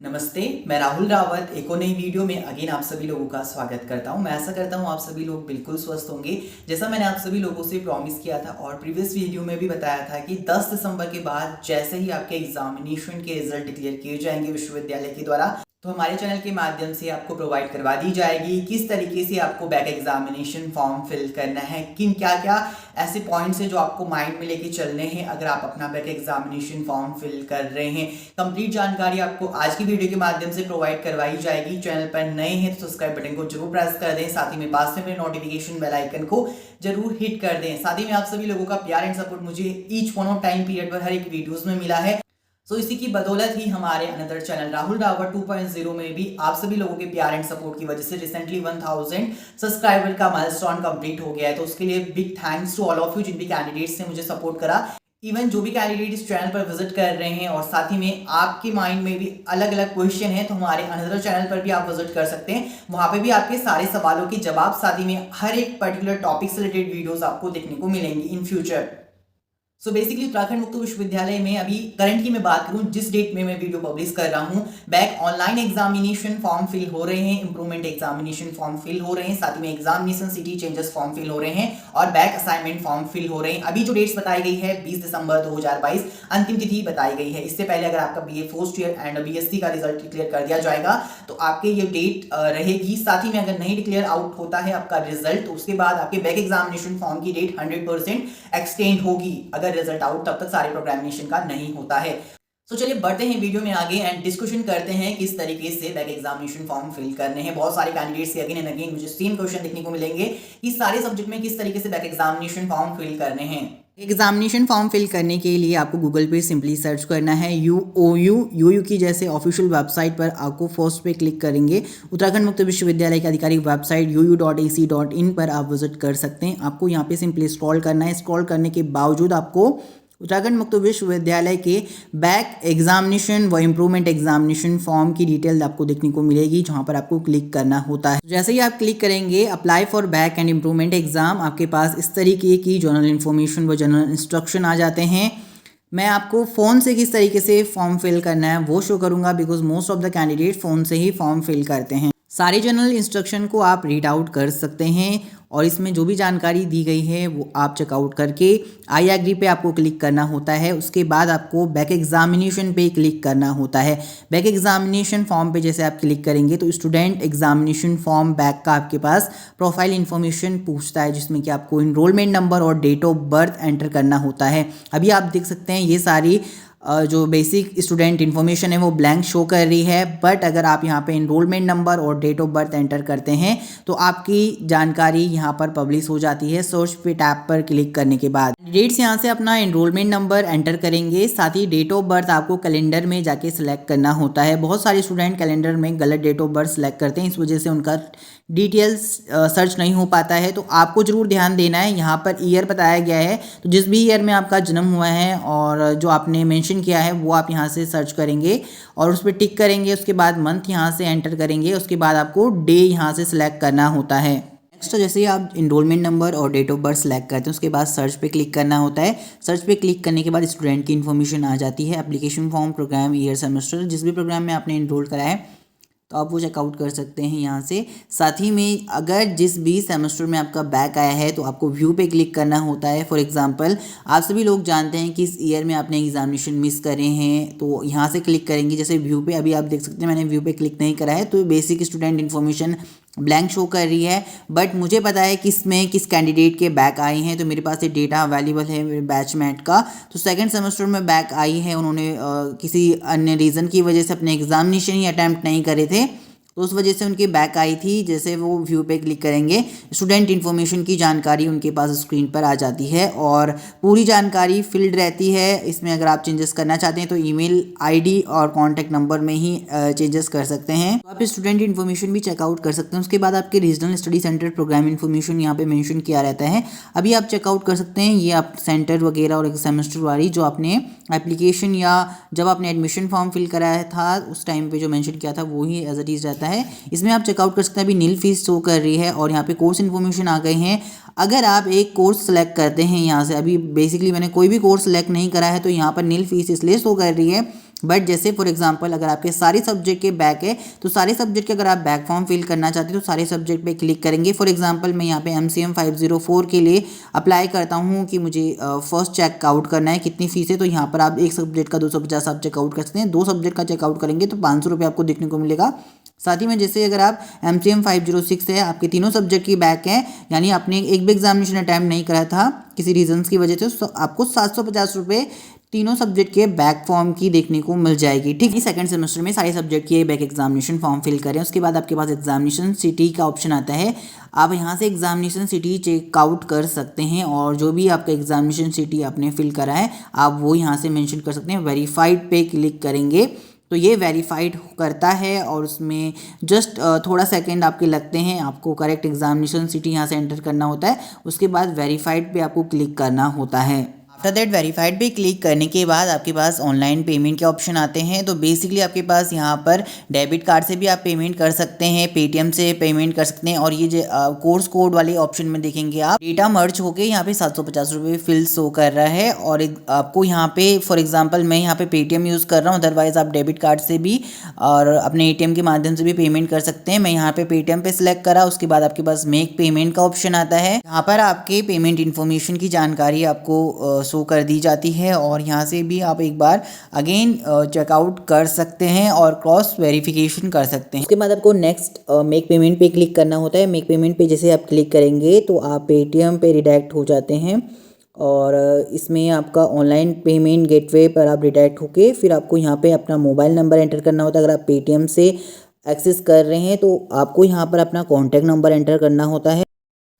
नमस्ते, मैं राहुल रावत एक और नई वीडियो में अगेन आप सभी लोगों का स्वागत करता हूं। मैं आशा करता हूं आप सभी लोग बिल्कुल स्वस्थ होंगे। जैसा मैंने आप सभी लोगों से प्रॉमिस किया था और प्रीवियस वीडियो में भी बताया था कि 10 दिसंबर के बाद जैसे ही आपके एग्जामिनेशन के रिजल्ट डिक्लेयर किए जाएंगे विश्वविद्यालय के द्वारा, तो हमारे चैनल के माध्यम से आपको प्रोवाइड करवा दी जाएगी किस तरीके से आपको बैक एग्जामिनेशन फॉर्म फिल करना है, किन क्या क्या ऐसे पॉइंट्स हैं जो आपको माइंड में लेके चलने हैं अगर आप अपना बैक एग्जामिनेशन फॉर्म फिल कर रहे हैं। कंप्लीट जानकारी आपको आज की वीडियो के माध्यम से प्रोवाइड करवाई जाएगी। चैनल पर नए हैं तो सब्सक्राइब बटन को जरूर प्रेस कर दें, साथ ही में पास में नोटिफिकेशन बेल आइकन को जरूर हिट कर दें। साथ ही में आप सभी लोगों का प्यार एंड सपोर्ट मुझे each one of time period पर हर एक वीडियोस में मिला है। सो इसी की बदौलत ही हमारे अनदर चैनल राहुल रावत 2.0 में भी आप सभी लोगों के प्यार एंड सपोर्ट की वजह से रिसेंटली 1000 सब्सक्राइबर का माइलस्टोन कंप्लीट हो गया है। तो उसके लिए big thanks to all of you जिन भी कैंडिडेट्स ने मुझे सपोर्ट करा। इवन जो भी कैंडिडेट इस चैनल पर विजिट कर रहे हैं और साथ ही में आपके माइंड में भी अलग अलग क्वेश्चन है तो हमारे अनदर चैनल पर भी आप विजिट कर सकते हैं। वहां पे भी आपके सारे सवालों के जवाब, साथ ही में हर एक पर्टिकुलर टॉपिक से रिलेटेड वीडियोस आपको देखने को मिलेंगी in future. So basically Uttarakhand मुक्त विश्वविद्यालय में अभी करंट की मैं बात करूं, जिस डेट में मैं वीडियो पब्लिश कर रहा हूं, back online examination form fill हो रहे हैं, इंप्रूवमेंट एग्जामिनेशन फॉर्म फिल हो रहे हैं, साथ ही में examination city changes form fill हो रहे हैं और बैक असाइनमेंट फॉर्म फिल हो रहे हैं। अभी जो डेट्स बताई गई है 20 दिसंबर 2022 अंतिम तिथि बताई गई है। इससे पहले अगर आपका BA first year and BSc का रिजल्ट डिक्लेयर कर दिया जाएगा तो आपके ये डेट रहेगी। साथ ही में अगर नहीं डिक्लेयर आउट होता है आपका रिजल्ट तो उसके बाद आपके बैक एग्जामिनेशन फॉर्म की डेट 100% एक्सटेंड होगी अगर रिजल्ट आउट तब तक सारे प्रोग्रामिनेशन का नहीं होता है। तो चलिए बढ़ते हैं वीडियो में आगे एंड डिस्कशन करते हैं किस तरीके से बैक एग्जामिनेशन फॉर्म फिल करने हैं। बहुत सारे कैंडिडेट्स के अगेन एंड अगेन मुझे सेम क्वेश्चन देखने को मिलेंगे कि सारे सब्जेक्ट में किस तरीके से बैक एग्जामिनेशन फॉर्म फिल करने हैं। एग्जामिनेशन फॉर्म फिल करने के लिए आपको गूगल पे सिंपली सर्च करना है यूयू की जैसे ऑफिशियल वेबसाइट पर आपको फर्स्ट पे क्लिक करेंगे। उत्तराखंड मुक्त विश्वविद्यालय की आधिकारिक वेबसाइट uu.ac.in पर आप विजिट कर सकते हैं। आपको यहाँ पे सिंपली स्क्रॉल करना है। स्क्रॉल करने के बावजूद आपको उत्तराखंड मुक्त विश्वविद्यालय के बैक एग्जामिनेशन व इम्प्रूवमेंट एग्जामिनेशन फॉर्म की डिटेल आपको देखने को मिलेगी, जहां पर आपको क्लिक करना होता है। जैसे ही आप क्लिक करेंगे apply for back and improvement exam, आपके पास इस तरीके की जनरल इन्फॉर्मेशन व जनरल इंस्ट्रक्शन आ जाते हैं। मैं आपको फ़ोन से किस तरीके से फॉर्म फिल करना है वो शो करूंगा, because most of the candidate phone से ही फॉर्म फिल करते हैं। सारे जनरल इंस्ट्रक्शन को आप रीड आउट कर सकते हैं और इसमें जो भी जानकारी दी गई है वो आप चेकआउट करके आई एग्री पे आपको क्लिक करना होता है। उसके बाद आपको बैक एग्जामिनेशन पे क्लिक करना होता है। बैक एग्जामिनेशन फॉर्म पे जैसे आप क्लिक करेंगे तो स्टूडेंट एग्जामिनेशन फॉर्म बैक का आपके पास प्रोफाइल इन्फॉर्मेशन पूछता है, जिसमें कि आपको इनरोलमेंट नंबर और डेट ऑफ बर्थ एंटर करना होता है। अभी आप देख सकते हैं ये सारी जो बेसिक स्टूडेंट इन्फॉर्मेशन है वो ब्लैंक शो कर रही है, बट अगर आप यहाँ पे इनरोलमेंट नंबर और डेट ऑफ बर्थ एंटर करते हैं तो आपकी जानकारी यहाँ पर पब्लिश हो जाती है। सर्च पे टैब पर क्लिक करने के बाद डेट्स यहाँ से अपना इनरोलमेंट नंबर एंटर करेंगे, साथ ही डेट ऑफ बर्थ आपको कैलेंडर में जाके सिलेक्ट करना होता है। बहुत सारे स्टूडेंट कैलेंडर में गलत डेट ऑफ बर्थ सिलेक्ट करते हैं, इस वजह से उनका डिटेल्स सर्च नहीं हो पाता है। तो आपको जरूर ध्यान देना है, यहाँ पर ईयर बताया गया है तो जिस भी ईयर में आपका जन्म हुआ है और जो आपने मेंशन किया है वो आप यहाँ से सर्च करेंगे और उस पर टिक करेंगे। उसके बाद मंथ यहाँ से एंटर करेंगे, उसके बाद आपको डे यहाँ से सिलेक्ट करना होता है। नेक्स्ट जैसे ही आप इनरोलमेंट नंबर और डेट ऑफ बर्थ सेलेक्ट करते हैं उसके बाद सर्च पे क्लिक करना होता है। सर्च पे क्लिक करने के बाद स्टूडेंट की इन्फॉर्मेशन आ जाती है, application form, programme, year, semester, जिस भी प्रोग्राम में आपने इनरोल करा है तो आप वो चेकआउट कर सकते हैं यहाँ से। साथ ही में अगर जिस भी सेमेस्टर में आपका बैक आया है तो आपको व्यू पे क्लिक करना होता है। फॉर एग्जांपल आप सभी लोग जानते हैं कि इस ईयर में आपने एग्जामिनेशन मिस करे हैं तो यहाँ से क्लिक करेंगे। जैसे व्यू पे अभी आप देख सकते हैं मैंने व्यू पे क्लिक नहीं करा है तो basic student information blank show कर रही है, बट मुझे पता है किस कैंडिडेट के बैक आई हैं तो मेरे पास ये डेटा अवेलेबल है मेरे बैचमेट का। तो सेकंड सेमेस्टर में बैक आई है, उन्होंने किसी अन्य रीज़न की वजह से अपने एग्जामिनेशन ही अटैम्प्ट नहीं करे थे तो उस वजह से उनकी बैक आई थी। जैसे वो व्यू पे क्लिक करेंगे स्टूडेंट इन्फॉर्मेशन की जानकारी उनके पास स्क्रीन पर आ जाती है और पूरी जानकारी फिल्ड रहती है। इसमें अगर आप चेंजेस करना चाहते हैं तो ईमेल आईडी और कॉन्टैक्ट नंबर में ही चेंजेस कर सकते हैं। तो आप स्टूडेंट इन्फॉर्मेशन भी चेकआउट कर सकते हैं। उसके बाद आपके regional study centre programme information यहाँ पे मेंशन किया रहता है, अभी आप चेकआउट कर सकते हैं। ये आप सेंटर वगैरह और एक सेमेस्टर वाली जो आपने एप्लीकेशन या जब आपने एडमिशन फॉर्म फिल कराया था उस टाइम पे जो मेंशन किया था वो ही एज इट इज़ रहता है। इसमें आप चेकआउट कर सकते हैं। अभी नील फीस शो कर रही है और यहाँ पे कोर्स इन्फॉर्मेशन आ गए हैं। अगर आप एक कोर्स सेलेक्ट करते हैं यहाँ से, अभी बेसिकली मैंने कोई भी कोर्स सेलेक्ट नहीं करा है तो यहाँ पर नील फीस इसलिए शो कर रही है बट जैसे फॉर एग्जांपल अगर आपके सारे सब्जेक्ट के बैक है तो सारे सब्जेक्ट के अगर आप बैक फॉर्म फिल करना चाहते हैं तो सारे सब्जेक्ट पे क्लिक करेंगे। फॉर एग्जांपल मैं यहाँ पे MCM 504 के लिए अप्लाई करता हूँ कि मुझे फर्स्ट चेकआउट करना है, कितनी फीस है, तो यहाँ पर आप एक सब्जेक्ट का 250 आप चेकआउट कर सकते हैं। 2 सब्जेक्ट का चेकआउट करेंगे तो 500 रुपये आपको देखने को मिलेगा। साथ ही में जैसे अगर आप MCM 506 है, आपके तीनों सब्जेक्ट की बैक है, यानी आपने एक भी एग्जामिनेशन अटैम्प्ट नहीं करा था किसी रीजंस की वजह से, तो आपको 750 रुपये तीनों सब्जेक्ट के बैक फॉर्म की देखने को मिल जाएगी। ठीक है, सेकंड सेमेस्टर में सारे सब्जेक्ट के बैक एग्जामिनेशन फॉर्म फिल करें। उसके बाद आपके पास एग्जामिनेशन सिटी का ऑप्शन आता है। आप यहाँ से एग्जामिनेशन सिटी चेकआउट कर सकते हैं और जो भी आपका एग्जामिनेशन सिटी आपने फिल करा है आप वो यहाँ से मेंशन कर सकते हैं। वेरीफाइड पे क्लिक करेंगे तो ये वेरीफाइड करता है और उसमें जस्ट थोड़ा सेकंड आपके लगते हैं। आपको करेक्ट एग्जामिनेशन सिटी यहाँ से एंटर करना होता है। उसके बाद वेरीफाइड पे आपको क्लिक करना होता है। आफ्टर दैट वेरीफाइड पे क्लिक करने के बाद आपके पास ऑनलाइन पेमेंट के ऑप्शन आते हैं। तो बेसिकली आपके पास यहाँ पर डेबिट कार्ड से भी आप पेमेंट कर सकते हैं, पेटीएम से पेमेंट कर सकते हैं, और ये जो कोर्स कोड वाले ऑप्शन में देखेंगे आप डेटा मर्ज होके यहाँ पे 750 रुपये फिल शो कर रहा है। और आपको यहाँ पे फॉर एग्जाम्पल मैं यहाँ पे पेटीएम यूज़ कर रहा हूँ, अदरवाइज आप डेबिट कार्ड से भी और अपने ATM के माध्यम से भी पेमेंट कर सकते हैं। मैं यहाँ पे पेटीएम पे सिलेक्ट करा। उसके बाद आपके पास मेक पेमेंट का ऑप्शन आता है। यहाँ पर आपके पेमेंट इन्फॉर्मेशन की जानकारी आपको शो कर दी जाती है और यहाँ से भी आप एक बार अगेन चेकआउट कर सकते हैं और क्रॉस वेरिफिकेशन कर सकते हैं। उसके बाद आपको नेक्स्ट मेक पेमेंट पे क्लिक करना होता है। मेक पेमेंट पे जैसे आप क्लिक करेंगे तो आप पेटीएम पे रिडायरेक्ट हो जाते हैं और इसमें आपका ऑनलाइन पेमेंट गेटवे पर आप रिडायरेक्ट होके फिर आपको यहाँ पे अपना मोबाइल नंबर एंटर करना होता है। अगर आप पेटीएम से एक्सेस कर रहे हैं तो आपको यहाँ पर अपना कॉन्टैक्ट नंबर एंटर करना होता है।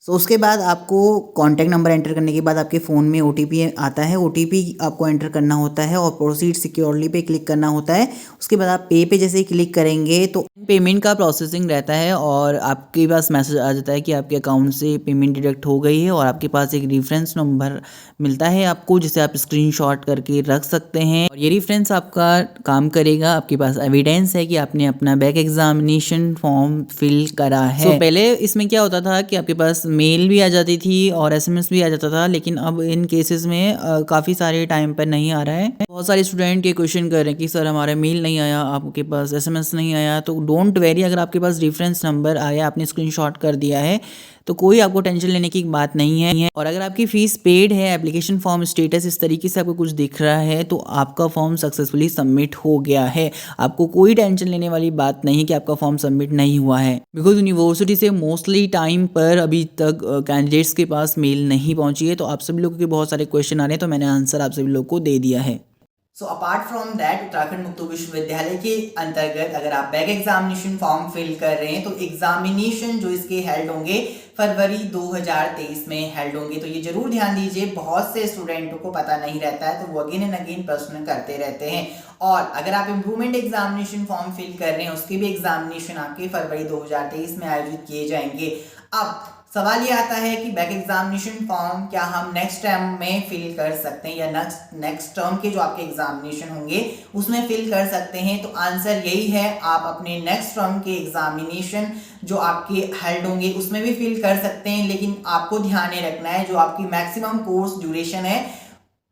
उसके बाद आपको कॉन्टैक्ट नंबर एंटर करने के बाद आपके फ़ोन में OTP आता है। OTP आपको एंटर करना होता है और प्रोसीड सिक्योरली पे क्लिक करना होता है। उसके बाद आप पे जैसे ही क्लिक करेंगे तो पेमेंट का प्रोसेसिंग रहता है और आपके पास मैसेज आ जाता है कि आपके अकाउंट से पेमेंट डिडक्ट हो गई है और आपके पास एक रेफरेंस नंबर मिलता है आपको, जिसे आप स्क्रीनशॉट करके रख सकते हैं और ये रेफरेंस आपका काम करेगा। आपके पास एविडेंस है कि आपने अपना बैक एग्जामिनेशन फॉर्म फिल करा है। पहले इसमें क्या होता था कि आपके पास मेल भी आ जाती थी और SMS भी आ जाता था, लेकिन अब इन केसेस में काफ़ी सारे टाइम पर नहीं आ रहा है। बहुत सारे स्टूडेंट ये क्वेश्चन कर रहे हैं कि सर हमारा मेल नहीं आया, आपके पास SMS नहीं आया। तो डोंट वेरी, अगर आपके पास रेफरेंस नंबर आया, आपने स्क्रीनशॉट कर दिया है तो कोई आपको टेंशन लेने की बात नहीं है। और अगर आपकी फ़ीस पेड है, एप्लीकेशन फॉर्म स्टेटस इस तरीके से आपको कुछ दिख रहा है तो आपका फॉर्म सक्सेसफुली सबमिट हो गया है। आपको कोई टेंशन लेने वाली बात नहीं कि आपका फॉर्म सबमिट नहीं हुआ है, बिकॉज यूनिवर्सिटी से मोस्टली टाइम पर अभी तक कैंडिडेट्स के पास मेल नहीं पहुंची है। तो आप सभी लोगों के बहुत सारे क्वेश्चन आ रहे हैं तो मैंने आंसर आप सभी लोगों को दे दिया है। So apart from that Uttarakhand मुक्त विश्वविद्यालय के अंतर्गत अगर आप बैक एग्जामिनेशन फॉर्म फिल कर रहे हैं तो एग्जामिनेशन जो इसके हेल्ड होंगे फरवरी 2023 में हेल्ड होंगे। तो ये जरूर ध्यान दीजिए, बहुत से स्टूडेंटों को पता नहीं रहता है तो वो अगेन एंड अगेन प्रश्न करते रहते हैं। और अगर आप इम्प्रूवमेंट एग्जामिनेशन फॉर्म फिल कर रहे हैं उसके भी एग्जामिनेशन आपके फरवरी 2023 में आयोजित किए जाएंगे। अब सवाल ये आता है कि बैक एग्जामिनेशन फॉर्म क्या हम नेक्स्ट टर्म में फिल कर सकते हैं या नेक्स्ट टर्म के जो आपके एग्जामिनेशन होंगे उसमें फिल कर सकते हैं। तो आंसर यही है, आप अपने नेक्स्ट टर्म के एग्जामिनेशन जो आपके हेल्ड होंगे उसमें भी फिल कर सकते हैं, लेकिन आपको ध्यान में रखना है जो आपकी मैक्सिमम कोर्स ड्यूरेशन है।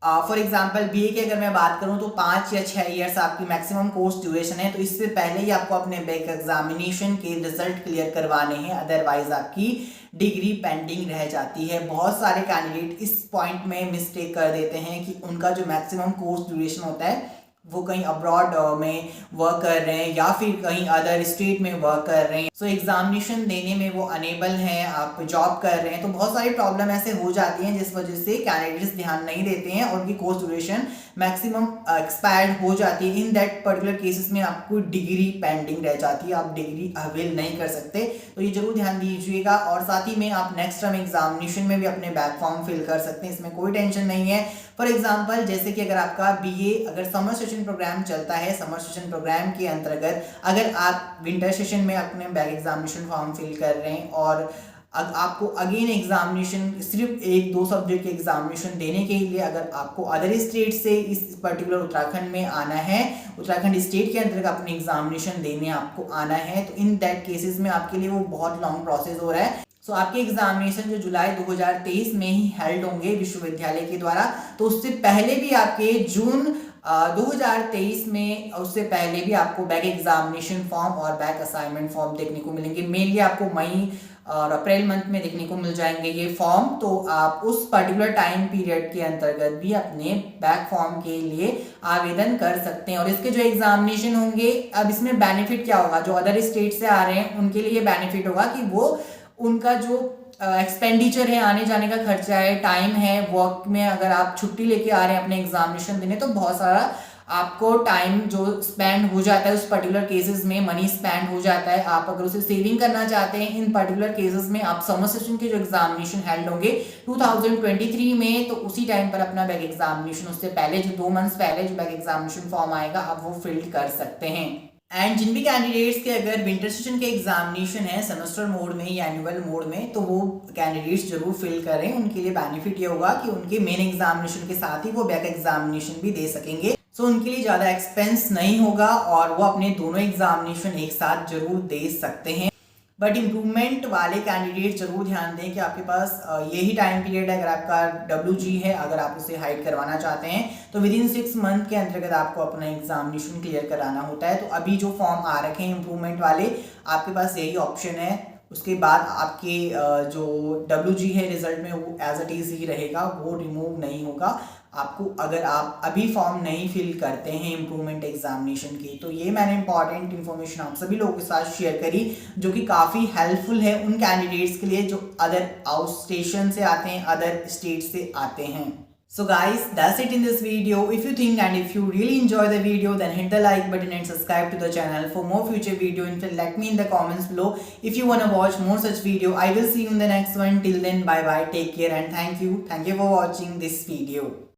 फॉर एग्जाम्पल BA की अगर मैं बात करूं तो 5 या 6 ईयर्स आपकी मैक्सिमम कोर्स ड्यूरेशन है। तो इससे पहले ही आपको अपने बैक एग्जामिनेशन के रिजल्ट क्लियर करवाने हैं, अदरवाइज आपकी डिग्री पेंडिंग रह जाती है। बहुत सारे कैंडिडेट इस पॉइंट में मिस्टेक कर देते हैं कि उनका जो मैक्सिमम कोर्स ड्यूरेशन होता है वो कहीं अब्रॉड में वर्क कर रहे हैं या फिर कहीं अदर स्टेट में वर्क कर रहे हैं, सो एग्जामिनेशन देने में वो अनेबल हैं, आप जॉब कर रहे हैं। तो बहुत सारी प्रॉब्लम ऐसे हो जाती हैं जिस वजह से कैंडिडेट्स ध्यान नहीं देते हैं और उनकी कोर्स ड्यूरेशन मैक्सिमम एक्सपायर्ड हो जाती है। इन दैट पर्टिकुलर केसेस में आपको डिग्री पेंडिंग रह जाती है, आप डिग्री अवेल नहीं कर सकते। तो ये जरूर ध्यान दीजिएगा। और साथ ही में आप नेक्स्ट टर्म एग्जामिनेशन में भी अपने बैक फॉर्म फिल कर सकते हैं, इसमें कोई टेंशन नहीं है। फॉर एग्जाम्पल जैसे कि अगर आपका BA अगर समर सेशन प्रोग्राम चलता है, समर सेशन प्रोग्राम के अंतर्गत अगर आप विंटर सेशन में अपने बैक एग्जामिनेशन फॉर्म फिल कर रहे हैं और आपको अगेन एग्जामिनेशन सिर्फ 1-2 सब्जेक्ट के एग्जामिनेशन देने के लिए अगर आपको अदर स्टेट से इस पर्टिकुलर उत्तराखंड में आना है, उत्तराखंड स्टेट के अंतर्गत अपने एग्जामिनेशन देने आपको आना है, तो इन दैट केसेस में आपके लिए वो बहुत लॉन्ग प्रोसेस हो रहा है। सो आपके एग्जामिनेशन जो जुलाई 2023 में ही हेल्ड होंगे विश्वविद्यालय के द्वारा, तो उससे पहले भी आपके जून 2023 में, उससे पहले भी आपको बैक एग्जामिनेशन फॉर्म और बैक असाइनमेंट फॉर्म देखने को मिलेंगे। मेनली आपको मई और अप्रैल मंथ में देखने को मिल जाएंगे ये फॉर्म। तो आप उस पर्टिकुलर टाइम पीरियड के अंतर्गत भी अपने बैक फॉर्म के लिए आवेदन कर सकते हैं। और इसके जो एग्जामिनेशन होंगे, अब इसमें बेनिफिट क्या होगा, जो अदर स्टेट से आ रहे हैं उनके लिए बेनिफिट होगा कि वो उनका जो एक्सपेंडिचर है, आने जाने का खर्चा है, टाइम है, वर्क में अगर आप छुट्टी लेके आ रहे हैं अपने एग्जामिनेशन देने, तो बहुत सारा आपको टाइम जो स्पेंड हो जाता है उस पर्टिकुलर केसेस में, मनी स्पेंड हो जाता है। आप अगर उसे सेविंग करना चाहते हैं इन पर्टिकुलर केसेस में, आप समर सेशन के जो एग्जामिनेशन हेल्ड होंगे 2023 में, तो उसी टाइम पर अपना बैक एग्जामिनेशन, उससे पहले जो 2 मंथ्स पहले जो बैक एग्जामिनेशन फॉर्म आएगा, आप वो फिल कर सकते हैं। एंड जिन भी कैंडिडेट्स के अगर विंटर सेशन के एग्जामिनेशन है सेमेस्टर मोड में या एनुअल मोड में, तो वो कैंडिडेट्स जरूर फिल करें। उनके लिए बेनिफिट ये होगा कि उनके मेन एग्जामिनेशन के साथ ही वो बैक एग्जामिनेशन भी दे सकेंगे। सो उनके लिए ज़्यादा एक्सपेंस नहीं होगा और वो अपने दोनों एग्जामिनेशन एक साथ जरूर दे सकते हैं। बट इम्प्रूवमेंट वाले कैंडिडेट जरूर ध्यान दें कि आपके पास यही टाइम पीरियड है। अगर आपका WG है, अगर आप उसे हाइड करवाना चाहते हैं, तो विद इन 6 मंथ के अंतर्गत आपको अपना एग्जामिनेशन क्लियर कराना होता है। तो अभी जो फॉर्म आ रखे हैं इम्प्रूवमेंट वाले, आपके पास यही ऑप्शन है। उसके बाद आपके जो WG है रिजल्ट में, वो एज इट इज ही रहेगा, वो रिमूव नहीं होगा। आपको अगर आप अभी फॉर्म नहीं फिल करते हैं इम्प्रूवमेंट एग्जामिनेशन की, तो ये मैंने इंपॉर्टेंट इन्फॉर्मेशन आप सभी लोगों के साथ शेयर करी, जो कि काफ़ी हेल्पफुल है उन कैंडिडेट्स के लिए जो अदर आउट स्टेशन से आते हैं, अदर स्टेट से आते हैं। So guys, that's it in this video. If you think and if you really enjoy the video, then hit the like button and subscribe to the channel for more future video. In fact, let me in the comments below if you want to watch more such video. I will see you in the next one. Till then, bye bye, take care and thank you for watching this video.